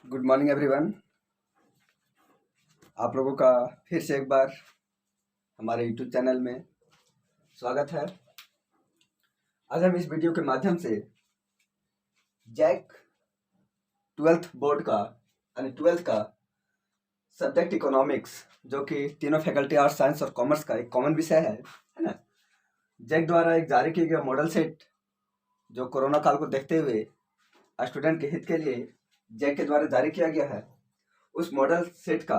Good morning everyone. आप लोगों का फिर से एक बार हमारे यूट्यूब चैनल में स्वागत है। आज हम इस वीडियो के माध्यम से जैक 12th बोर्ड का यानी 12th का सब्जेक्ट इकोनॉमिक्स, जो कि तीनों फैकल्टी आर्ट्स, साइंस और कॉमर्स का एक कॉमन विषय है ना। जैक द्वारा एक जारी किया गया मॉडल सेट, जो कोरोना काल को देखते हुए स्टूडेंट के हित के लिए जैक के द्वारा जारी किया गया है, उस मॉडल सेट का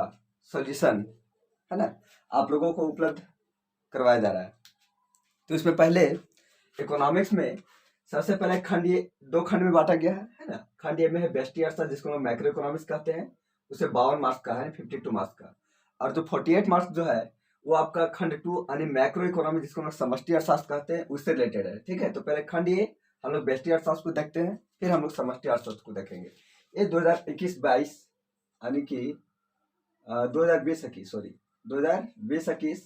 सॉल्यूशन है ना आप लोगों को उपलब्ध करवाया जा रहा है। तो इसमें पहले इकोनॉमिक्स में सबसे पहले खंड ये 2 खंड में बांटा गया है ना। खंड ए में है बेस्ट ईयर्स, जिसको हम मैक्रो इकोनॉमिक्स कहते हैं, उसे 52 मार्क्स का है, 52 मार्क्स का। और जो 48 मार्क्स जो है वो आपका खंड 2 यानी मैक्रो इकोनॉमिक्स, जिसको हम समष्टि अर्थशास्त्र कहते हैं, उससे रिलेटेड है। ठीक है, तो पहले खंड ए हम लोग बेस्ट अर्थशास्त्र को देखते हैं, फिर हम लोग समष्टि अर्थशास्त्र को देखेंगे। ये 2021-22 यानी कि 2020-21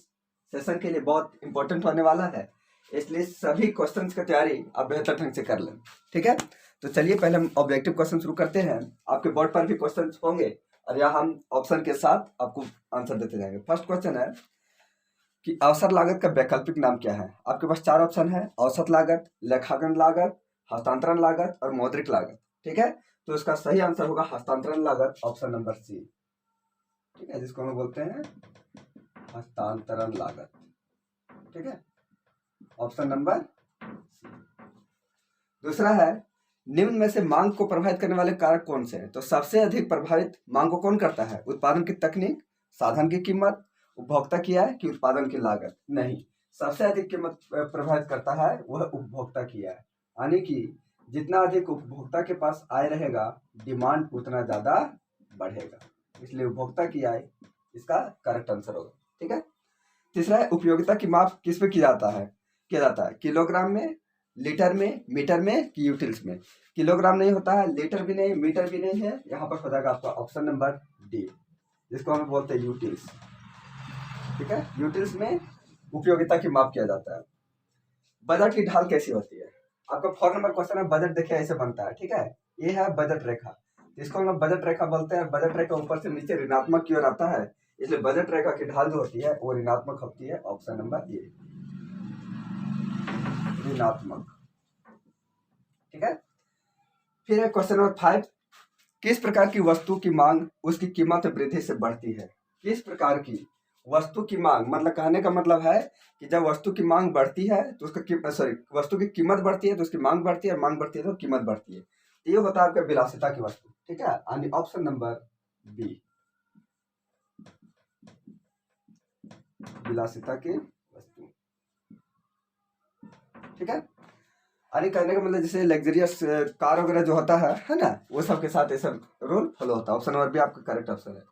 सेशन के लिए बहुत इंपॉर्टेंट होने वाला है, इसलिए सभी क्वेश्चंस की तैयारी आप बेहतर ढंग से कर लें। ठीक है, तो चलिए पहले हम ऑब्जेक्टिव क्वेश्चन शुरू करते हैं। आपके बोर्ड पर भी क्वेश्चंस होंगे और यहाँ हम ऑप्शन के साथ आपको आंसर देते जाएंगे। फर्स्ट क्वेश्चन है कि अवसर लागत का वैकल्पिक नाम क्या है। आपके पास 4 ऑप्शन है: औसत लागत, लेखांकन लागत, हस्तांतरण लागत और मौद्रिक लागत। ठीक है, तो इसका सही आंसर होगा हस्तांतरण लागत, ऑप्शन नंबर सी। ठीक है, जिसको हम बोलते हैं हस्तांतरण लागत। ठीक है, ऑप्शन नंबर सी। दूसरा है निम्न में से मांग को प्रभावित करने वाले कारक कौन से हैं। तो सबसे अधिक प्रभावित मांग को कौन करता है? उत्पादन की तकनीक, साधन की कीमत, उपभोक्ता की आय कि उत्पादन की लागत? नहीं, सबसे अधिक कीमत प्रभावित करता है वह उपभोक्ता की आय, यानी कि जितना अधिक उपभोक्ता के पास आय रहेगा, डिमांड उतना ज्यादा बढ़ेगा, इसलिए उपभोक्ता की आय इसका करेक्ट आंसर होगा। ठीक है, तीसरा है उपयोगिता की माप किस में किया जाता है? किलोग्राम में, लीटर में, मीटर में कि यूटिल्स में? किलोग्राम नहीं होता है, लीटर भी नहीं, मीटर भी नहीं है, यहाँ पर हो जाएगा आपका ऑप्शन नंबर डी, जिसको हम बोलते हैं यूटिल्स। ठीक है, यूटिल्स में उपयोगिता की माप किया जाता है। बजट की ढाल कैसी होती है? आपका 4 नंबर क्वेश्चन है, बजट देखिए ऐसे बनता है। ठीक है, ये है बजट रेखा, इसको हम लोग बजट रेखा बोलते हैं। बजट रेखा ऊपर से नीचे ऋणात्मक की ओर आता है, इसलिए बजट रेखा की ढाल जो होती है वो ऋणात्मक होती है, ऑप्शन नंबर ए, ऋणात्मक। ठीक है, फिर है क्वेश्चन नंबर 5, किस प्रकार की वस्तु की मांग उसकी कीमत वृद्धि से बढ़ती है? किस प्रकार की वस्तु की मांग, मतलब कहने का मतलब है कि जब वस्तु की मांग बढ़ती है तो उसका वस्तु की कीमत बढ़ती है तो उसकी मांग बढ़ती है, और मांग बढ़ती है तो कीमत बढ़ती है। ये होता है आपका विलासिता की वस्तु। ठीक है, यानी ऑप्शन नंबर बी, विलासिता की वस्तु। ठीक है, यानी कहने का मतलब जैसे लग्जरियस कार वगैरह जो होता है ना, वो सब के साथ ये सब रोल फॉलो होता है। ऑप्शन नंबर बी आपका करेक्ट ऑप्शन है।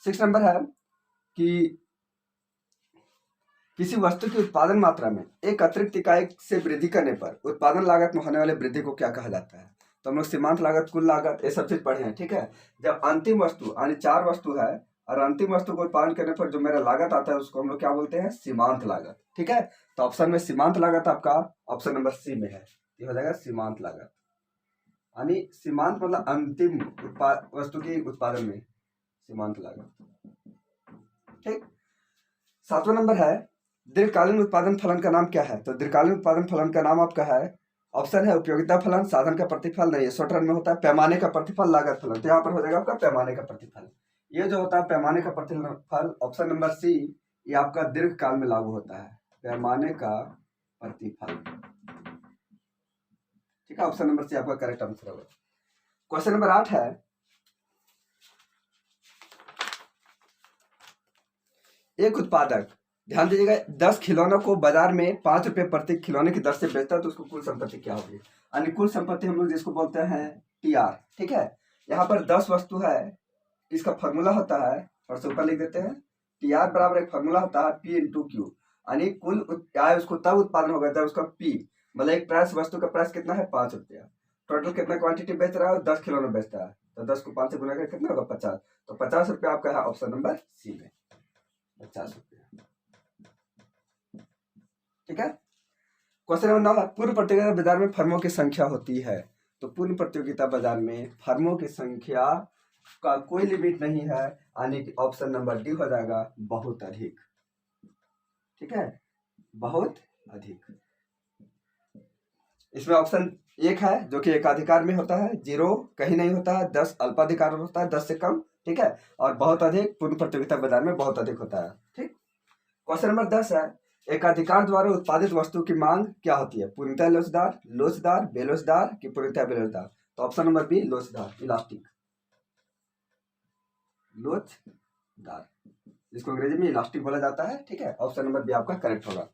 6 नंबर है कि किसी वस्तु की उत्पादन मात्रा में एक अतिरिक्त इकाई से वृद्धि करने पर उत्पादन लागत में होने वाले वृद्धि को क्या कहा जाता है? तो हम लोग सीमांत लागत, कुल लागत, ये सब चीज पढ़े हैं। ठीक है, जब अंतिम वस्तु यानी 4 वस्तु है और अंतिम वस्तु को उत्पादन करने पर जो मेरा लागत आता है उसको हम लोग क्या बोलते हैं? सीमांत लागत। ठीक है, तो ऑप्शन में सीमांत लागत आपका ऑप्शन नंबर सी में है, ये हो जाएगा सीमांत लागत। यानी सीमांत मतलब अंतिम वस्तु की उत्पादन में सीमांत लागत। ठीक, 7वां नंबर है दीर्घकालीन उत्पादन फलन का नाम क्या है? तो दीर्घकालीन उत्पादन फलन का नाम आपका है, ऑप्शन है उपयोगिता फलन, साधन का प्रतिफल, नहीं शॉर्ट रन में होता है, पैमाने का प्रतिफल, लागत फलन। तो यहाँ पर हो जाएगा आपका पैमाने का प्रतिफल। ये जो होता है पैमाने का प्रतिफल, ऑप्शन नंबर सी, ये आपका दीर्घकाल में लागू होता है, पैमाने का प्रतिफल। ठीक है, ऑप्शन नंबर सी आपका करेक्ट आंसर होगा। क्वेश्चन नंबर 8 है, एक उत्पादक, ध्यान दीजिएगा, 10 खिलौनों को बाजार में 5 रुपए प्रति खिलौने की दर से बेचता है तो उसको कुल संपत्ति क्या होगी? यानी कुल संपत्ति हम लोग जिसको बोलते हैं टीआर। ठीक है, यहाँ पर 10 वस्तु है, इसका फॉर्मूला होता है, और से ऊपर लिख देते हैं टीआर बराबर एक फॉर्मूला होता है पी इंटू क्यू, यानी कुल आय उसको तब उत्पादन होगा जब उसका पी, मतलब एक प्राइस, वस्तु का प्राइस कितना है? 5 रुपया। टोटल कितना क्वांटिटी बेच रहा है? 10 खिलौने बेचता है, तो 10 को 5 से गुना कर कितना होगा? 50। तो 50 रुपया आपका है ऑप्शन नंबर सी में, 50 रुपया। ठीक है, क्वेश्चन नंबर 9, पूर्व प्रतियोगिता बाजार में फर्मों की संख्या होती है। तो पूर्ण प्रतियोगिता बाजार में फर्मों की संख्या का कोई लिमिट नहीं है, यानी कि ऑप्शन नंबर डी हो जाएगा बहुत अधिक। ठीक है, बहुत अधिक। इसमें ऑप्शन एक है जो कि एकाधिकार में होता है, 0 कहीं नहीं होता है, 10 अल्पाधिकार में होता है, 10 से कम। ठीक है, और बहुत अधिक पूर्ण प्रतियोगिता बाजार में बहुत अधिक होता है। ठीक, क्वेश्चन नंबर 10 है, एकाधिकार द्वारा उत्पादित वस्तु की मांग क्या होती है? पूर्णतः लोचदार, लोचदार, बेलोचदार कि पूर्णतः बेलोचदार? तो ऑप्शन नंबर बी लोचदार, इलास्टिक, लोचदार, जिसको अंग्रेजी में इलास्टिक बोला जाता है। ठीक है, ऑप्शन नंबर बी आपका करेक्ट होगा।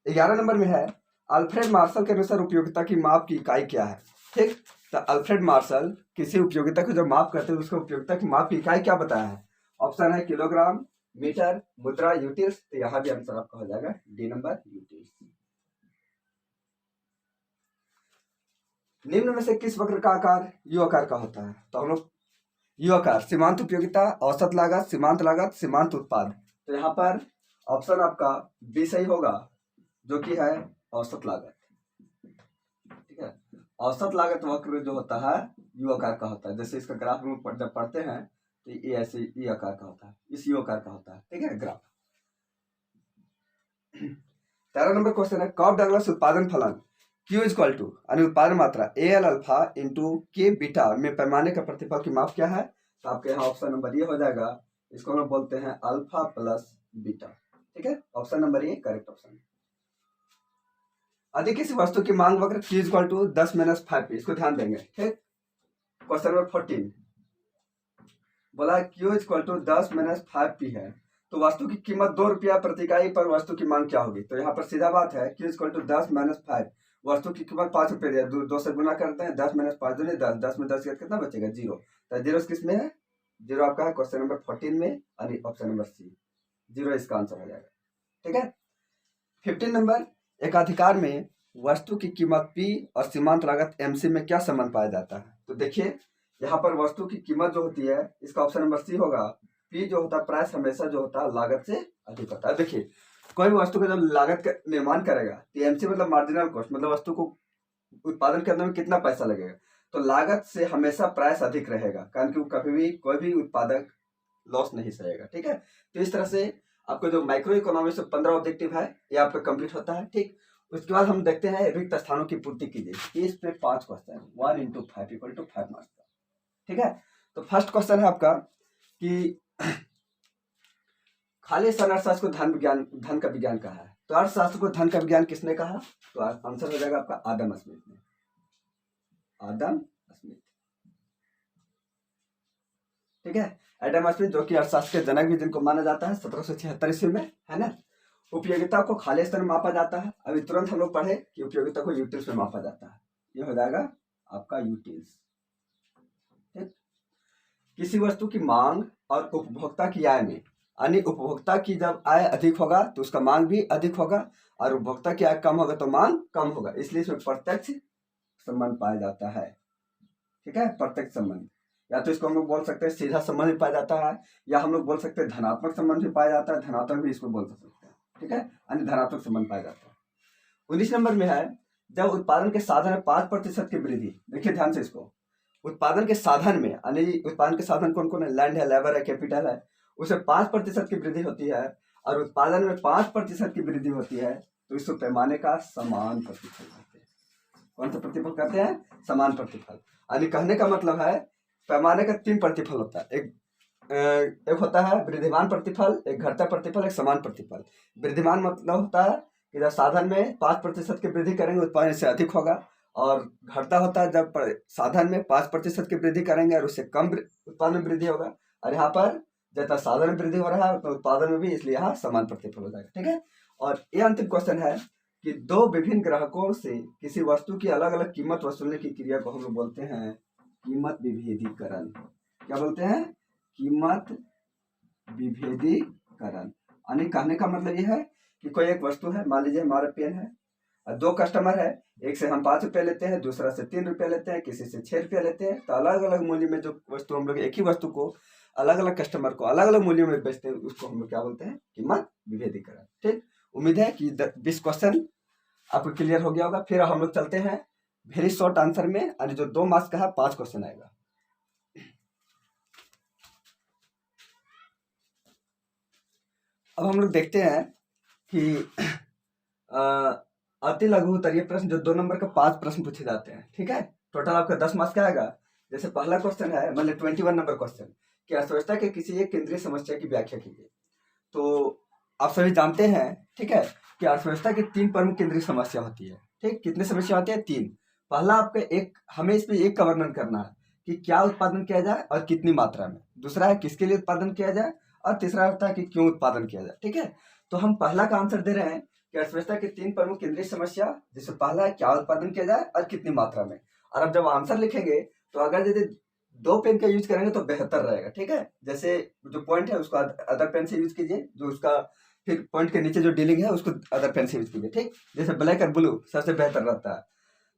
11 नंबर में है, अल्फ्रेड मार्शल के अनुसार उपयोगिता की माप की इकाई क्या है? ठीक, तो अल्फ्रेड मार्शल किसी उपयोगिता को जो माप करते हैं उसको उपयोगिता की माप की इकाई क्या बताया है? ऑप्शन है किलोग्राम, मीटर, मुद्रा, यूटिल्स। तो यहाँ भी आंसर आपका हो जाएगा डी नंबर, यूटिल्स। निम्न में से किस वक्र का आकार यू आकार का होता है? तो हम लोग यू आकार, सीमांत उपयोगिता, औसत लागत, सीमांत उत्पाद। तो यहाँ पर ऑप्शन आपका बी सही होगा, जो कि है औसत लागत। ठीक है, औसत लागत वक्र जो होता है यू आकार का होता है। जैसे इसका ग्राफ हम जब पढ़ते हैं तो ये ऐसे ई आकार का होता है, इस यू आकार का होता है। ठीक है, ग्राफ। 13 नंबर क्वेश्चन है, कॉफ डगलस उत्पादन फलन Q इक्वल टू यानी उत्पादन मात्रा AL alpha into K beta में पैमाने का प्रतिफल की माप क्या है? तो आपके यहाँ ऑप्शन नंबर ये हो जाएगा, इसको हम लोग बोलते हैं अल्फा प्लस बीटा। ठीक है, ऑप्शन नंबर ये करेक्ट ऑप्शन। यदि किसी वस्तु की मांग वक्र Q इक्वल टू 10 - 5P, इसको ध्यान देंगे। ठीक, क्वेश्चन नंबर 14 बोला Q इक्वल टू 10 - 5P है, तो वस्तु की कीमत 2 रुपया प्रति इकाई पर वस्तु की मांग क्या होगी? तो यहाँ पर सीधा बात है, Q इक्वल टू 10 - 5, वस्तु की कीमत 5 रुपये दिया, 2 से गुना करते हैं, 10 - 5 दूनी 10, 10 में 10 कितना बचेगा? 0। तो 0 किस में है? 0 आपका है क्वेश्चन नंबर 14 में, यानी ऑप्शन नंबर सी, 0 इसका आंसर हो जाएगा। ठीक है, 15 नंबर, एकाधिकार में वस्तु की कीमत P और सीमांत लागत MC में क्या संबंध पाया जाता है? तो देखिए यहाँ पर वस्तु की कीमत जो होती है, इसका ऑप्शन नंबर सी होगा। P जो होता है, प्राइस हमेशा जो होता है लागत से अधिक होता है। देखिए कोई भी वस्तु का जब लागत का निर्माण करेगा तो MC मतलब मार्जिनल कॉस्ट, मतलब वस्तु को उत्पादन करने में कितना पैसा लगेगा, तो लागत से हमेशा प्राइस अधिक रहेगा, कारण कि वो कभी भी कोई भी उत्पादक लॉस नहीं सहेगा। ठीक है, तो इस तरह से आपको जो माइक्रो इकोनॉमिक्स में 15 ऑब्जेक्टिव है ये आपका कंप्लीट होता है। ठीक, उसके बाद हम देखते हैं रिक्त स्थानों की पूर्ति कीजिए। इसमें 5 क्वेश्चन, 1 × 5 = 5 मार्क्स का। ठीक है, तो फर्स्ट क्वेश्चन है आपका कि खाली सन अर्थशास्त्र को धन का विज्ञान कहा है, तो अर्थशास्त्र को धन का विज्ञान किसने कहा? तो आंसर हो जाएगा आपका आदम स्मिथ ने, आदम स्मिथ। ठीक है, एडम स्मिथ जो कि अर्थशास्त्र के जनक भी जिनको माना जाता है, 1776 ईस्वी में, है ना। उपयोगिता को खाली स्तर में मापा जाता है। अभी तुरंत हम लोग पढ़े कि उपयोगिता को यूटिल्स में मापा जाता है, ये हो जाएगा आपका यूटिल्स। ठीक, किसी वस्तु की मांग और उपभोक्ता की आय में, यानी उपभोक्ता की जब आय अधिक होगा तो उसका मांग भी अधिक होगा, और उपभोक्ता की आय कम होगा तो मांग कम होगा, इसलिए इसमें प्रत्यक्ष संबंध पाया जाता है। ठीक है, प्रत्यक्ष संबंध, या तो इसको हम लोग बोल सकते हैं सीधा संबंध भी पाया जाता है, या हम लोग बोल सकते हैं धनात्मक संबंध भी पाया जाता है, धनात्मक भी इसको बोल सकते हैं। ठीक है, यानी धनात्मक संबंध पाया जाता है। 19 नंबर में है, जब उत्पादन के साधन में 5% की वृद्धि, देखिए ध्यान से इसको, उत्पादन के साधन में, यानी उत्पादन के साधन कौन कौन है? लैंड है, लेबर है, कैपिटल है, उसे 5% की वृद्धि होती है, और उत्पादन में 5% की वृद्धि होती है, तो इस पैमाने का समान प्रतिफल कहते हैं। कौन सा प्रतिफल कहते हैं? समान प्रतिफल। यानी कहने का मतलब है पैमाने का 3 प्रतिफल होता है, एक होता है वृद्धिमान प्रतिफल, एक घटता प्रतिफल, एक समान प्रतिफल। वृद्धिमान मतलब होता है कि जब साधन में 5% की वृद्धि करेंगे उत्पादन से अधिक होगा, और घटता होता है जब साधन में 5% की वृद्धि करेंगे और उससे कम उत्पादन में वृद्धि होगा, और यहाँ पर जितना साधन में वृद्धि हो रहा है तो उत्पादन में भी, इसलिए यहाँ समान प्रतिफल हो जाएगा। ठीक है, और ये अंतिम क्वेश्चन है कि 2 विभिन्न ग्राहकों से किसी वस्तु की अलग अलग कीमत वसूलने की क्रिया को हम लोग बोलते हैं कीमत विभेदीकरण। क्या बोलते हैं? कीमत विभेदीकरण। यानी कहने का मतलब ये है कि कोई एक वस्तु है, मान लीजिए हमारा पेन है, 2 कस्टमर है, एक से हम 5 रुपये लेते हैं, दूसरा से 3 रुपये लेते हैं, किसी से 6 रुपये लेते हैं, तो अलग अलग मूल्य में जो वस्तु हम लोग एक ही वस्तु को अलग अलग कस्टमर को अलग अलग मूल्यों में बेचते हैं, उसको हम लोग क्या बोलते हैं? कीमत विभेदीकरण। ठीक, उम्मीद है कि 20 क्वेश्चन आपको क्लियर हो गया होगा। फिर हम लोग चलते हैं वेरी शॉर्ट आंसर में, और जो 2 मार्क्स का है 5 क्वेश्चन आएगा। अब हम लोग देखते हैं कि अति लघु उत्तरीय प्रश्न जो 2 नंबर का 5 प्रश्न पूछे जाते हैं, ठीक है। टोटल आपका 10 मार्क्स का आएगा। जैसे पहला क्वेश्चन है, मतलब 21 नंबर क्वेश्चन कि अर्थव्यवस्था के किसी एक केंद्रीय समस्या की व्याख्या कीजिए। तो आप सभी जानते हैं, ठीक है, कि अर्थव्यवस्था की 3 प्रमुख केंद्रीय समस्या होती है, ठीक। कितनी समस्या होती है? 3। पहला आपका हमें इस पे एक का वर्णन करना है कि क्या उत्पादन किया जाए और कितनी मात्रा में। दूसरा है किसके लिए उत्पादन किया जाए, और तीसरा होता है कि क्यों उत्पादन किया जाए, ठीक है। तो हम पहला का आंसर दे रहे हैं कि अर्थव्यवस्था की 3 प्रमुख केंद्रीय समस्या, जिसमें पहला है क्या उत्पादन किया जाए और कितनी मात्रा में। और अब जब आंसर लिखेंगे तो अगर यदि 2 पेन का यूज करेंगे तो बेहतर रहेगा, ठीक है। जैसे जो पॉइंट है उसको अदर पेन से यूज कीजिए, जो उसका फिर पॉइंट के नीचे जो डीलिंग है उसको अदर पेन से यूज कीजिए, ठीक। जैसे ब्लैक और ब्लू सबसे बेहतर रहता है।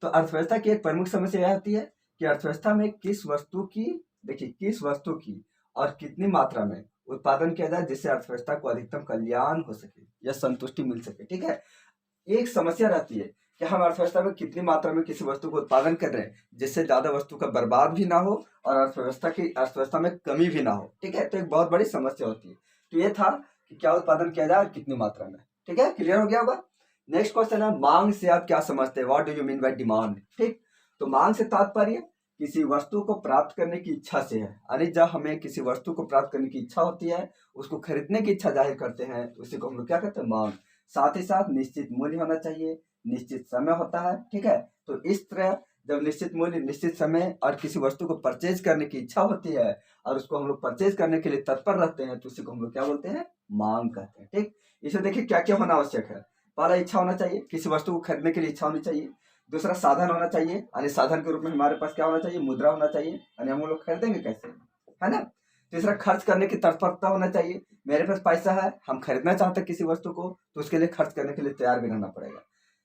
तो अर्थव्यवस्था की एक प्रमुख समस्या यह होती है कि अर्थव्यवस्था में किस वस्तु की, देखिए किस वस्तु की और कितनी मात्रा में उत्पादन किया जाए जिससे अर्थव्यवस्था को अधिकतम कल्याण हो सके या संतुष्टि मिल सके, ठीक है। एक समस्या रहती है कि हम अर्थव्यवस्था में कितनी मात्रा में किसी वस्तु को उत्पादन कर रहे हैं जिससे ज्यादा वस्तु का बर्बाद भी ना हो और अर्थव्यवस्था में कमी भी ना हो, ठीक है। तो एक बहुत बड़ी समस्या होती है। तो ये था कि क्या उत्पादन किया जाए और कितनी मात्रा में, ठीक है। क्लियर हो गया होगा। नेक्स्ट क्वेश्चन है, मांग से आप क्या समझते हैं? What do you mean by demand, ठीक। तो मांग से तात्पर्य किसी वस्तु को प्राप्त करने की इच्छा से है, यानी जब हमें किसी वस्तु को प्राप्त करने की इच्छा होती है, उसको खरीदने की इच्छा जाहिर करते हैं, उसी को हम लोग क्या कहते हैं? मांग। साथ ही साथ निश्चित मूल्य होना चाहिए, निश्चित समय होता है, ठीक है। तो इस तरह जब निश्चित मूल्य, निश्चित समय और किसी वस्तु को परचेज करने की इच्छा होती है और उसको हम लोग परचेज करने के लिए तत्पर रहते हैं, तो उसी को हम लोग क्या बोलते हैं? मांग कहते हैं, ठीक। इसमें देखिए क्या क्या होना आवश्यक है। पहला, इच्छा होना चाहिए, किसी वस्तु को खरीदने के लिए इच्छा होनी चाहिए। दूसरा, साधन होना चाहिए, यानी साधन के रूप में हमारे पास क्या होना चाहिए? मुद्रा होना चाहिए, यानी हम लोग खरीदेंगे कैसे, है ना। तीसरा, खर्च करने की तत्परता होना चाहिए, मेरे पास पैसा है, हम खरीदना चाहते हैं किसी वस्तु को, तो उसके लिए खर्च करने के लिए तैयार भी रहना पड़ेगा।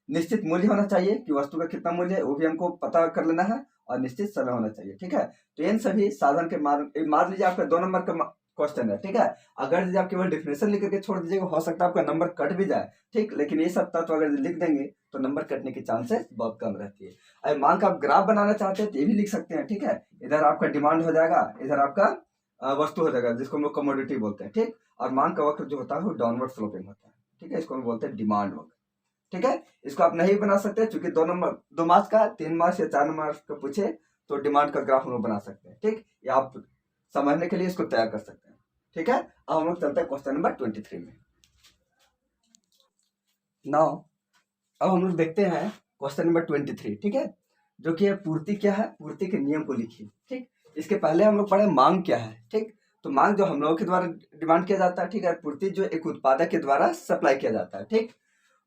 निश्चित मूल्य होना चाहिए कि वस्तु का कितना मूल्य है वो भी हमको पता कर लेना है, और निश्चित समय होना चाहिए, ठीक है। तो इन सभी साधन के मान लीजिए आपका 2 नंबर का क्वेश्चन है, ठीक है। अगर यदि आप केवल डिफिनेशन लिख करके छोड़ दीजिएगा, हो सकता है आपका नंबर कट भी जाए, ठीक। लेकिन ये सब तत्व अगर लिख देंगे तो नंबर कटने की चांसेस बहुत कम रहती है। अगर मान का आप ग्राफ बनाना चाहते हैं तो ये भी लिख सकते हैं, ठीक है। इधर आपका डिमांड हो जाएगा, इधर आपका वस्तु हो जाएगा जिसको हम लोग कमोडिटी बोलते हैं, ठीक। और मांग का वक्र जो होता है वो डाउनवर्ड स्लोपिंग होता है, ठीक है। इसको हम बोलते हैं डिमांड वक्र, ठीक है। इसको आप नहीं बना सकते क्योंकि 2 मार्क्स का, 3 मार्क्स या 4 मार्क्स का पूछे तो डिमांड का ग्राफ हम लोग बना सकते हैं, ठीक। या आप समझने के लिए इसको तैयार कर सकते हैं, ठीक है। अब हम लोग चलते हैं क्वेश्चन नंबर 23 में। नाउ अब हम लोग देखते हैं क्वेश्चन नंबर 23, ठीक है, जो कि है पूर्ति क्या है, पूर्ति के नियम को लिखिए, ठीक। इसके पहले हम लोग पढ़े मांग क्या है, ठीक। तो मांग जो हम लोगों के द्वारा डिमांड किया जाता है, ठीक है। पूर्ति जो एक उत्पादक के द्वारा सप्लाई किया जाता है, ठीक।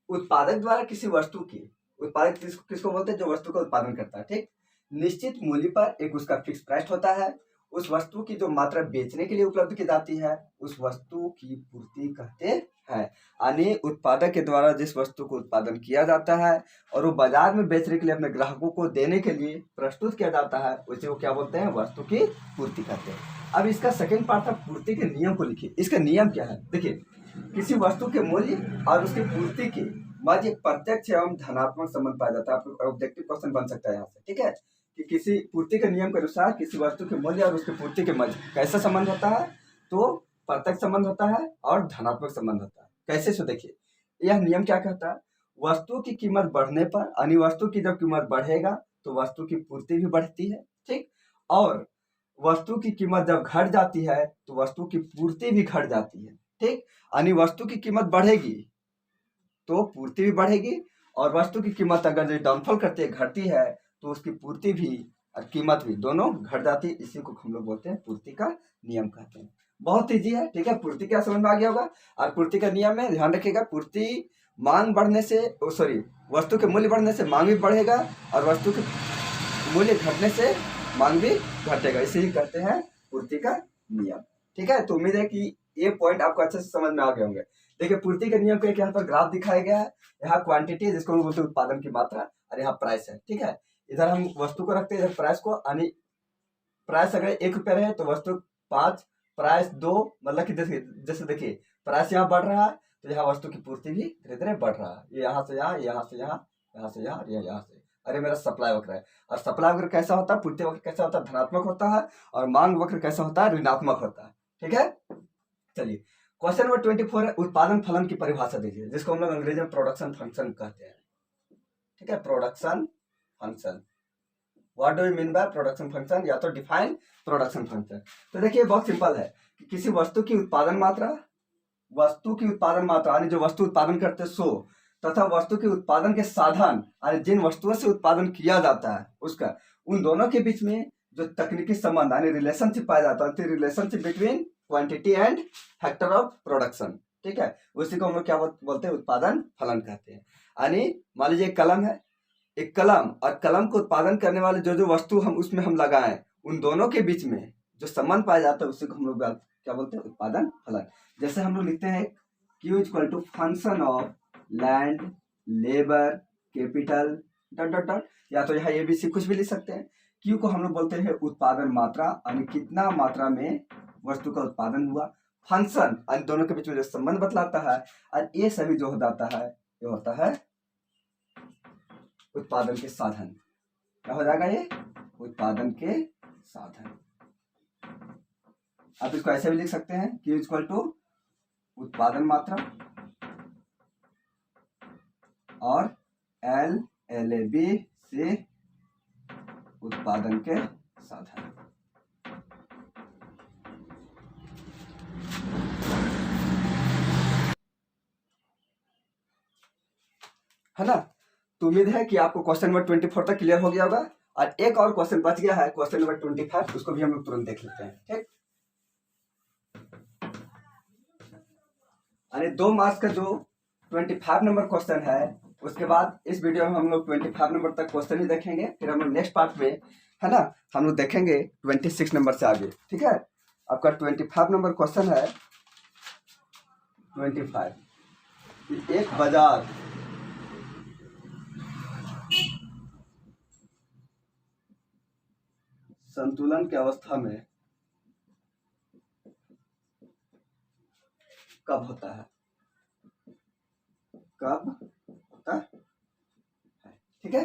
उत्पादक द्वारा किसी वस्तु की, उत्पादक किसको बोलते हैं? जो वस्तु का उत्पादन करता है, ठीक। निश्चित मूल्य पर एक उसका फिक्स प्राइस होता है। उस वस्तु की जो मात्रा बेचने के लिए उपलब्ध की जाती है उस वस्तु की पूर्ति कहते हैं। यानी उत्पादक के द्वारा जिस वस्तु को उत्पादन किया जाता है और वो बाजार में बेचने के लिए अपने ग्राहकों को देने के लिए प्रस्तुत किया जाता है, उसे वो क्या बोलते हैं? वस्तु की पूर्ति कहते हैं। अब इसका सेकंड पार्ट था पूर्ति के नियम को लिखिए। इसका नियम क्या है? देखिए, किसी वस्तु के मूल्य और उसकी पूर्ति के मध्य प्रत्यक्ष एवं धनात्मक संबंध पाया जाता है। आपको ऑब्जेक्टिव क्वेश्चन बन सकता है यहाँ से, ठीक है, कि किसी पूर्ति के नियम के अनुसार किसी वस्तु के मूल्य और उसकी पूर्ति के मध्य कैसा संबंध होता है? तो प्रत्यक्ष संबंध होता है और धनात्मक संबंध होता है। कैसे? सो देखिए, यह नियम क्या कहता है? वस्तु की कीमत बढ़ने पर, यानी वस्तु की जब कीमत बढ़ेगा तो वस्तु की पूर्ति भी बढ़ती है, ठीक। और वस्तु की कीमत जब घट जाती है तो वस्तु की पूर्ति भी घट जाती है, ठीक। यानी वस्तु की कीमत बढ़ेगी तो पूर्ति भी बढ़ेगी, और वस्तु की कीमत अगर डाउनफॉल करती है, घटती है, तो उसकी पूर्ति भी और कीमत भी दोनों घट जाती है। इसी को हम लोग बोलते हैं पूर्ति का नियम कहते हैं। बहुत ईजी है, ठीक है। पूर्ति क्या समझ में आ गया होगा। और पूर्ति का नियम में ध्यान रखिएगा, पूर्ति मांग बढ़ने से, वस्तु के मूल्य बढ़ने से मांग भी बढ़ेगा और वस्तु के मूल्य घटने से मांग भी घटेगा। इसे ही कहते हैं पूर्ति का नियम, ठीक है। तो उम्मीद है कि ये पॉइंट आपको अच्छे से समझ में आ गए होंगे। देखिए, पूर्ति के नियम को एक यहाँ पर ग्राफ दिखाया गया है। यहाँ क्वांटिटी है जिसको हम बोलते हैं उत्पादन की मात्रा, और यहाँ प्राइस है, ठीक है। इधर हम वस्तु को रखते हैं, इधर प्राइस को, यानी प्राइस अगर 1 रुपया रहे तो वस्तु 5, प्राइस 2, मतलब कि जैसे देखिए प्राइस यहाँ बढ़ रहा है तो यहाँ वस्तु की पूर्ति भी धीरे धीरे बढ़ रहा है। ये यहाँ से यहाँ, यहाँ से यहाँ, यहाँ से यहाँ, यहाँ से। अरे मेरा सप्लाई वक्र है। और सप्लाई वक्र कैसा होता है? पूर्ति वक्र कैसा होता है? धनात्मक होता है। और मांग वक्र कैसा होता है? ऋणात्मक होता है, ठीक है। चलिए क्वेश्चन नंबर 24 है उत्पादन फलन की परिभाषा दीजिए, जिसको हम लोग अंग्रेजी में प्रोडक्शन फंक्शन कहते हैं। ठीक है, production function, what do you mean by production function, या तो डिफाइन प्रोडक्शन फंक्शन। तो देखिए बहुत सिंपल है कि किसी वस्तु की उत्पादन मात्रा यानी जो वस्तु उत्पादन करते सो, तथा वस्तु के उत्पादन के साधन यानी जिन वस्तुओं से उत्पादन किया जाता है उसका, उन दोनों के बीच में जो तकनीकी संबंध यानी रिलेशनशिप पाया जाता है, relationship between quantity and factor of production. ठीक है, उसी को हम लोग क्या बोलते हैं, उत्पादन फलन कहते हैं। यानी मान लीजिए कलम है, एक कलम और कलम को उत्पादन करने वाले जो वस्तु हम उसमें हम लगाएं, उन दोनों के बीच में जो संबंध पाया जाता है उसी को हम लोग क्या बोलते हैं, उत्पादन फलन। जैसे हम लोग लिखते हैं Q equal to function of land, labour, capital dot dot dot, या तो यहाँ ABC कुछ भी लिख सकते हैं। Q को हम लोग बोलते हैं उत्पादन मात्रा, यानी कितना मात्रा में वस्तु का उत्पादन हुआ। फंक्शन यानी दोनों के बीच में जो संबंध बतलाता है, और ये सभी जो हो जाता है ये होता है उत्पादन के साधन। क्या हो जाएगा ये, उत्पादन के साधन। आप इसको ऐसे भी लिख सकते हैं Q इक्वल टू उत्पादन मात्रा और LAB से उत्पादन के साधन। है ना। तो उम्मीद है कि आपको क्वेश्चन नंबर 24 तक क्लियर हो गया होगा, और एक और क्वेश्चन बच गया है, क्वेश्चन नंबर 25, उसको भी हम लोग तुरंत देख लेते हैं। ठीक, यानी 2 मार्क्स का जो 25 नंबर क्वेश्चन है, उसके बाद इस वीडियो में हम लोग 25 नंबर तक क्वेश्चन ही देखेंगे, फिर हम लोग नेक्स्ट पार्ट में, है ना, हम लोग देखेंगे 26 नंबर से आगे। ठीक है, आपका 25 नंबर क्वेश्चन है 25, एक बाजार संतुलन की अवस्था में कब होता है, कब होता है। ठीक है,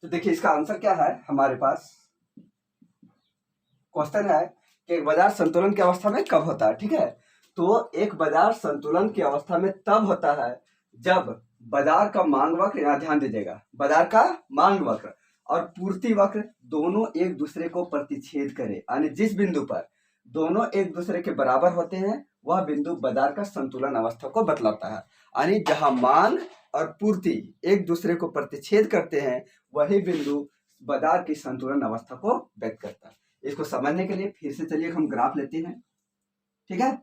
तो देखिए इसका आंसर क्या है, हमारे पास क्वेश्चन है कि एक बाजार संतुलन की अवस्था में कब होता है। ठीक है, तो एक बाजार संतुलन की अवस्था में तब होता है जब बाजार का मांग वक्र, यहाँ ध्यान दीजिएगा, बाजार का मांग वक्र और पूर्ति वक्र दोनों एक दूसरे को प्रतिच्छेद करे, यानी जिस बिंदु पर दोनों एक दूसरे के बराबर होते हैं वह बिंदु बाजार का संतुलन अवस्था को बतलाता है। यानी जहां मांग और पूर्ति एक दूसरे को प्रतिच्छेद करते हैं वही बिंदु बाजार की संतुलन अवस्था को व्यक्त करता है। इसको समझने के लिए फिर से चलिए हम ग्राफ लेते हैं। ठीक है,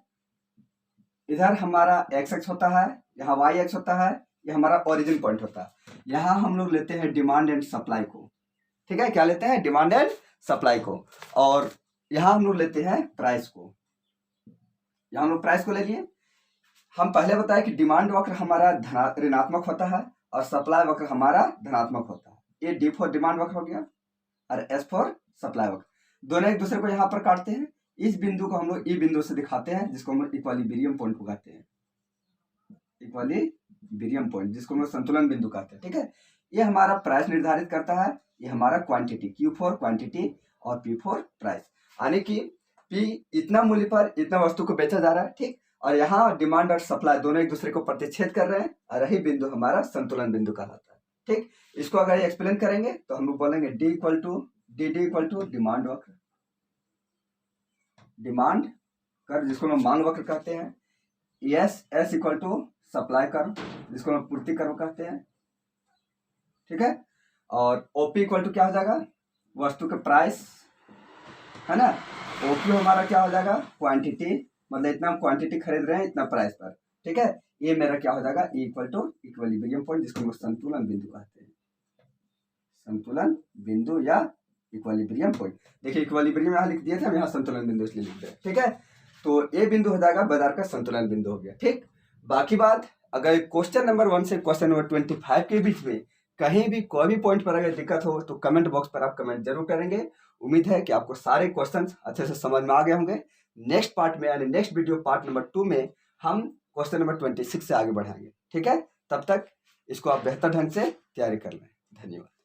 इधर हमारा एक्स एक्स होता है, यहाँ वाई एक्स होता है, ये हमारा ओरिजिन पॉइंट होता है। यहाँ हम लोग लेते हैं डिमांड एंड सप्लाई को। ठीक है, क्या लेते हैं, डिमांड एंड सप्लाई को, और यहाँ हम लोग लेते हैं प्राइस को। यहाँ हम लोग प्राइस को ले लिए। हम पहले बताए कि डिमांड वक्र हमारा ऋणात्मक होता है और सप्लाई वक्र हमारा धनात्मक होता है। ये डी फॉर डिमांड वक्र हो गया और एस फॉर सप्लाई वक्र, दोनों एक दूसरे को यहाँ पर काटते हैं। इस बिंदु को हम लोग ई बिंदु से दिखाते हैं, जिसको हम लोग इक्विलिब्रियम पॉइंट को कहते हैं, इक्विलिब्रियम पॉइंट, जिसको हम लोग संतुलन बिंदु कहते हैं। ठीक है, ये हमारा प्राइस निर्धारित करता है, ये हमारा क्वांटिटी, क्यू फॉर क्वांटिटी और पी फॉर प्राइस, यानी कि पी इतना मूल्य पर इतना वस्तु को बेचा जा रहा है। ठीक, और यहाँ डिमांड और सप्लाई दोनों एक दूसरे को प्रतिच्छेद कर रहे हैं, और यही बिंदु हमारा संतुलन बिंदु कहलाता है। ठीक, इसको अगर एक्सप्लेन करेंगे तो हम लोग बोलेंगे डी इक्वल टू डिमांड वक्र, डिमांड कर जिसको हम मांग वक्र कहते हैं, S equal to supply curve जिसको हम पूर्ति कर्व कहते हैं। ठीक है, और ओपी इक्वल टू क्या हो जाएगा, वस्तु का प्राइस, है ना। ओपी हमारा क्या हो जाएगा, क्वांटिटी, मतलब इतना हम क्वांटिटी खरीद रहे हैं इतना प्राइस पर। ठीक है, ये मेरा क्या हो जाएगा, E equal to equilibrium point, जिसको हम संतुलन बिंदु कहते हैं, संतुलन बिंदु या इक्विलिब्रियम पॉइंट। देखिए इक्विलिब्रियम यहाँ लिख दिए थे, हम यहाँ संतुलन बिंदु इसलिए लिख रहे हैं। ठीक है, तो ये बिंदु हो जाएगा बाजार का संतुलन बिंदु हो गया। ठीक, बाकी बात अगर क्वेश्चन नंबर 1 से क्वेश्चन नंबर 25 के बीच में कहीं भी कोई भी पॉइंट पर अगर दिक्कत हो तो कमेंट बॉक्स पर आप कमेंट जरूर करेंगे। उम्मीद है कि आपको सारे क्वेश्चंस अच्छे से समझ में आ गए होंगे। नेक्स्ट पार्ट में यानी नेक्स्ट वीडियो पार्ट नंबर 2 में हम क्वेश्चन नंबर 26 से आगे बढ़ाएंगे। ठीक है, तब तक इसको आप बेहतर ढंग से तैयारी कर लें। धन्यवाद।